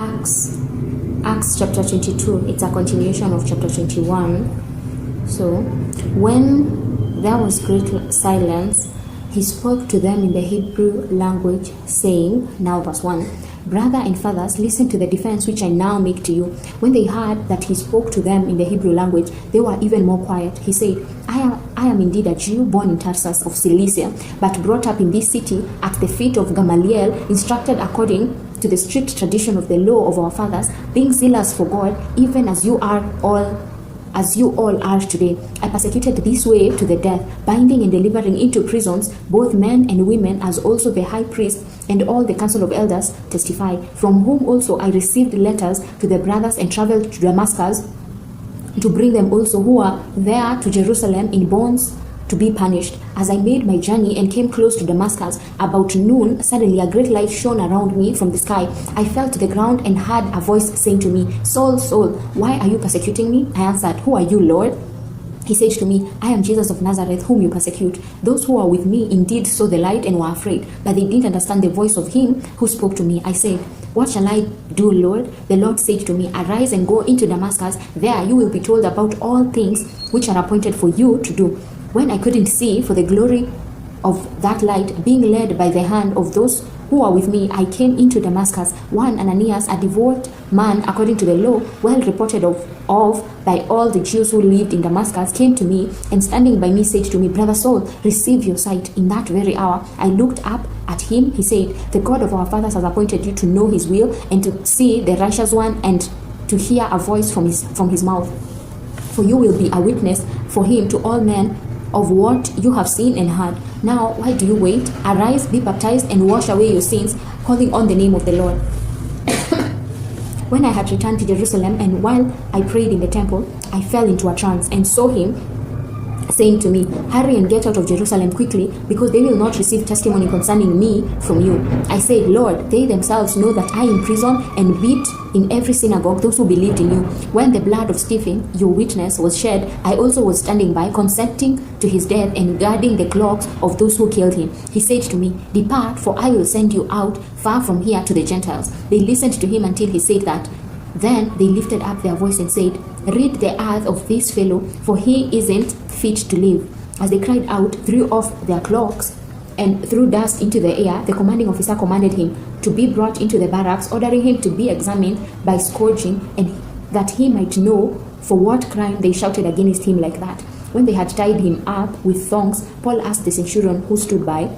Acts chapter 22. It's a continuation of chapter 21. So, when there was great silence, he spoke to them in the Hebrew language, saying, now verse 1, brother and fathers, listen to the defense which I now make to you. When they heard that he spoke to them in the Hebrew language, they were even more quiet. He said, I am indeed a Jew born in Tarsus of Cilicia, but brought up in this city at the feet of Gamaliel, instructed according to the strict tradition of the law of our fathers, being zealous for God, even as you all are today. I persecuted this way to the death, binding and delivering into prisons both men and women, as also the high priest and all the council of elders testify, from whom also I received letters to the brothers, and traveled to Damascus to bring them also who are there to Jerusalem in bonds to be punished. As I made my journey and came close to Damascus, about noon, suddenly a great light shone around me from the sky. I fell to the ground and heard a voice saying to me, Saul, Saul, why are you persecuting me? I answered, who are you, Lord? He said to me, I am Jesus of Nazareth, whom you persecute. Those who are with me indeed saw the light and were afraid, but they didn't understand the voice of him who spoke to me. I said, what shall I do, Lord? The Lord said to me, arise and go into Damascus. There you will be told about all things which are appointed for you to do. When I couldn't see for the glory of that light, being led by the hand of those who are with me, I came into Damascus. One Ananias, a devout man according to the law, well reported of by all the Jews who lived in Damascus, came to me, and standing by me said to me, Brother Saul, receive your sight. In that very hour I looked up at him. He said, the God of our fathers has appointed you to know his will, and to see the righteous one, and to hear a voice from his mouth. For you will be a witness for him to all men of what you have seen and heard. Now, why do you wait? Arise, be baptized, and wash away your sins, calling on the name of the Lord. When I had returned to Jerusalem, and while I prayed in the temple, I fell into a trance, and saw him saying to me, hurry and get out of Jerusalem quickly, because they will not receive testimony concerning me from you. I said, Lord, they themselves know that I imprison and beat in every synagogue those who believed in you. When the blood of Stephen, your witness, was shed, I also was standing by, consenting to his death and guarding the clocks of those who killed him. He said to me, depart, for I will send you out far from here to the Gentiles. They listened to him until he said that. Then they lifted up their voice and said, rid the earth of this fellow, for he isn't fit to live. As they cried out, threw off their cloaks, and threw dust into the air, the commanding officer commanded him to be brought into the barracks, ordering him to be examined by scourging, and that he might know for what crime they shouted against him like that. When they had tied him up with thongs, Paul asked the centurion who stood by,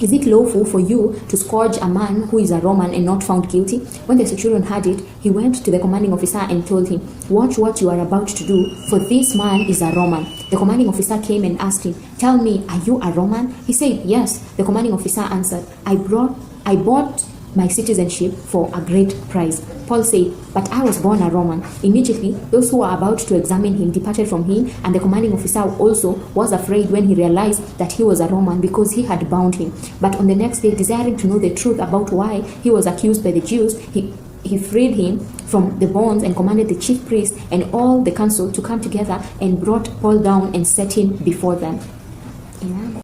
is it lawful for you to scourge a man who is a Roman and not found guilty? When the centurion heard it, he went to the commanding officer and told him, watch what you are about to do, for this man is a Roman. The commanding officer came and asked him, tell me, are you a Roman? He said, yes. The commanding officer answered, I bought my citizenship for a great price. Paul said, but I was born a Roman. Immediately, those who were about to examine him departed from him, and the commanding officer also was afraid when he realized that he was a Roman, because he had bound him. But on the next day, desiring to know the truth about why he was accused by the Jews, he freed him from the bonds and commanded the chief priest and all the council to come together, and brought Paul down and set him before them. Amen.